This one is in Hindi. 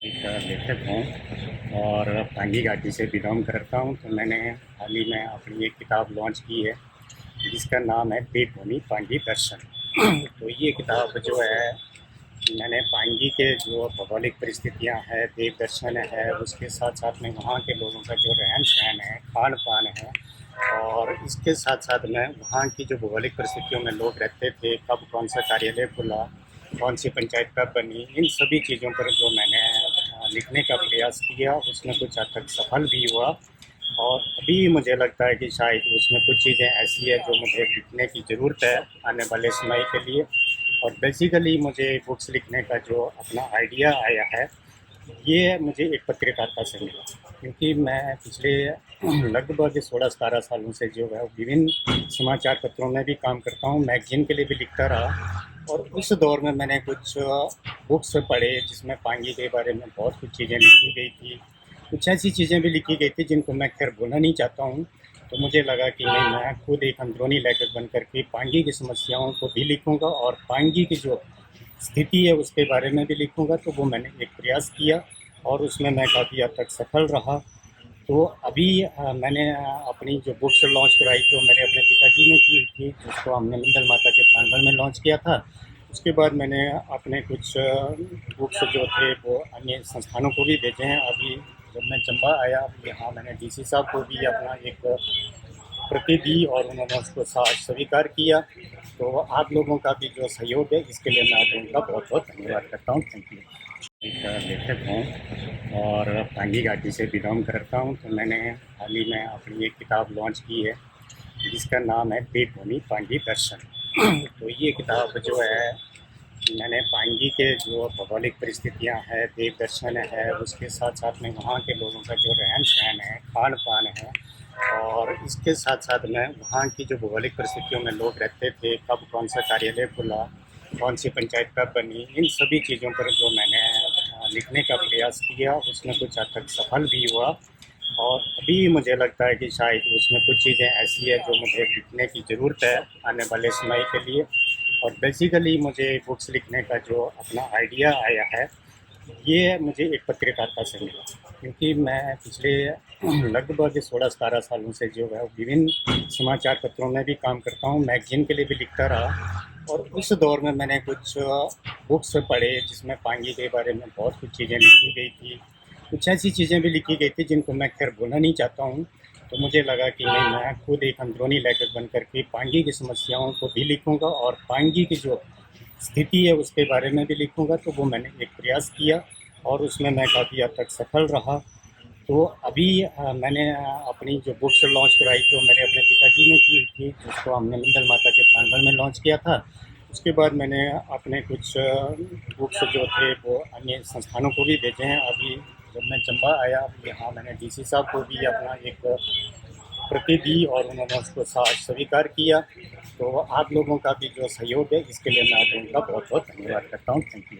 एक लेखक हूँ और पांगी घाटी से बिलोंग करता हूँ। तो मैंने हाल ही में अपनी एक किताब लॉन्च की है जिसका नाम है देवभूमि पांगी दर्शन। तो ये किताब जो है मैंने पांगी के जो भौगोलिक परिस्थितियाँ हैं, देव दर्शन है, उसके साथ साथ में वहाँ के लोगों का जो रहन सहन है, खान पान है, और इसके साथ साथ में वहाँ की जो भौगोलिक परिस्थितियों में लोग रहते थे, कब कौन सा कार्यालय खुला, कौन सी पंचायत कब बनी, इन सभी चीज़ों पर जो मैंने लिखने का प्रयास किया, उसमें कुछ हद तक सफल भी हुआ। और अभी मुझे लगता है कि शायद उसमें कुछ चीज़ें ऐसी है जो मुझे लिखने की ज़रूरत है आने वाले समय के लिए। और बेसिकली मुझे बुक्स लिखने का जो अपना आइडिया आया है, ये मुझे एक पत्रकारिता से मिला, क्योंकि मैं पिछले लगभग 16-17 सालों से जो है विभिन्न समाचार पत्रों में भी काम करता हूँ, मैगजीन के लिए भी लिखता रहा। और उस दौर में मैंने कुछ बुक्स पढ़े जिसमें पांगी के बारे में बहुत कुछ चीज़ें लिखी गई थी। कुछ ऐसी चीज़ें भी लिखी गई थी जिनको मैं खैर बोलना नहीं चाहता हूँ। तो मुझे लगा कि नहीं, मैं खुद एक अंदरूनी लेखक बन कर के पांगी की समस्याओं को भी लिखूँगा और पांगी की जो स्थिति है उसके बारे में भी लिखूँगा। तो वो मैंने एक प्रयास किया और उसमें मैं काफ़ी हद तक सफल रहा। तो अभी मैंने अपनी जो बुक्स लॉन्च कराई तो मेरे अपने पिताजी ने की थी, जिसको हमने मिंदल माता के प्रांगण में लॉन्च किया था। उसके बाद मैंने अपने कुछ बुक्स जो थे वो अन्य संस्थानों को भी भेजे हैं। अभी जब मैं चंबा आया, यहाँ मैंने डीसी साहब को भी अपना एक प्रति दी और उन्होंने उसको स्वीकार किया। तो आप लोगों का भी जो सहयोग है, इसके लिए मैं आप लोगों का बहुत बहुत धन्यवाद करता हूँ। Thank you. एक लेखक हूँ और पांगी घाटी से बिलोंग करता हूँ। तो मैंने हाल ही में अपनी एक किताब लॉन्च की है जिसका नाम है देवभूमि पांगी दर्शन। तो ये किताब जो है मैंने पांगी के जो भौगोलिक परिस्थितियाँ हैं, देव दर्शन है, उसके साथ साथ में वहाँ के लोगों का जो रहन सहन है, खान पान है, और इसके साथ साथ में वहाँ की जो भौगोलिक परिस्थितियों में लोग रहते थे, कब कौन सा कार्यालय खुला, कौन सी पंचायत कब बनी, इन सभी चीज़ों पर जो मैंने लिखने का प्रयास किया, उसमें कुछ हद तक सफल भी हुआ। और अभी मुझे लगता है कि शायद उसमें कुछ चीज़ें ऐसी है जो मुझे लिखने की ज़रूरत है आने वाले समय के लिए। और बेसिकली मुझे बुक्स लिखने का जो अपना आइडिया आया है, ये मुझे एक पत्रकारिता से मिला, क्योंकि मैं पिछले लगभग 16-17 सालों से जो है विभिन्न समाचार पत्रों में भी काम करता हूँ, मैगजीन के लिए भी लिखता रहा। और उस दौर में मैंने कुछ बुक्स पढ़े जिसमें पांगी के बारे में बहुत कुछ चीज़ें लिखी गई थी। कुछ ऐसी चीज़ें भी लिखी गई थी जिनको मैं खैर बोलना नहीं चाहता हूँ। तो मुझे लगा कि नहीं, मैं खुद एक अंदरूनी लेखक बन कर के पांगी की समस्याओं को भी लिखूँगा और पांगी की जो स्थिति है उसके बारे में भी लिखूँगा। तो वो मैंने एक प्रयास किया और उसमें मैं काफ़ी हद तक सफल रहा। तो अभी मैंने अपनी जो बुक्स लॉन्च कराई तो मेरे अपने पिताजी ने की थी, जिसको हमने मिंदल माता के प्रांगण में लॉन्च किया था। उसके बाद मैंने अपने कुछ बुक्स जो थे वो अन्य संस्थानों को भी भेजे हैं। अभी जब मैं चंबा आया, यहाँ मैंने डीसी साहब को भी अपना एक प्रति दी और उन्होंने उसको स्वीकार किया। तो आप लोगों का भी जो सहयोग है, इसके लिए मैं आप लोगों का बहुत बहुत धन्यवाद करता हूँ। Thank you.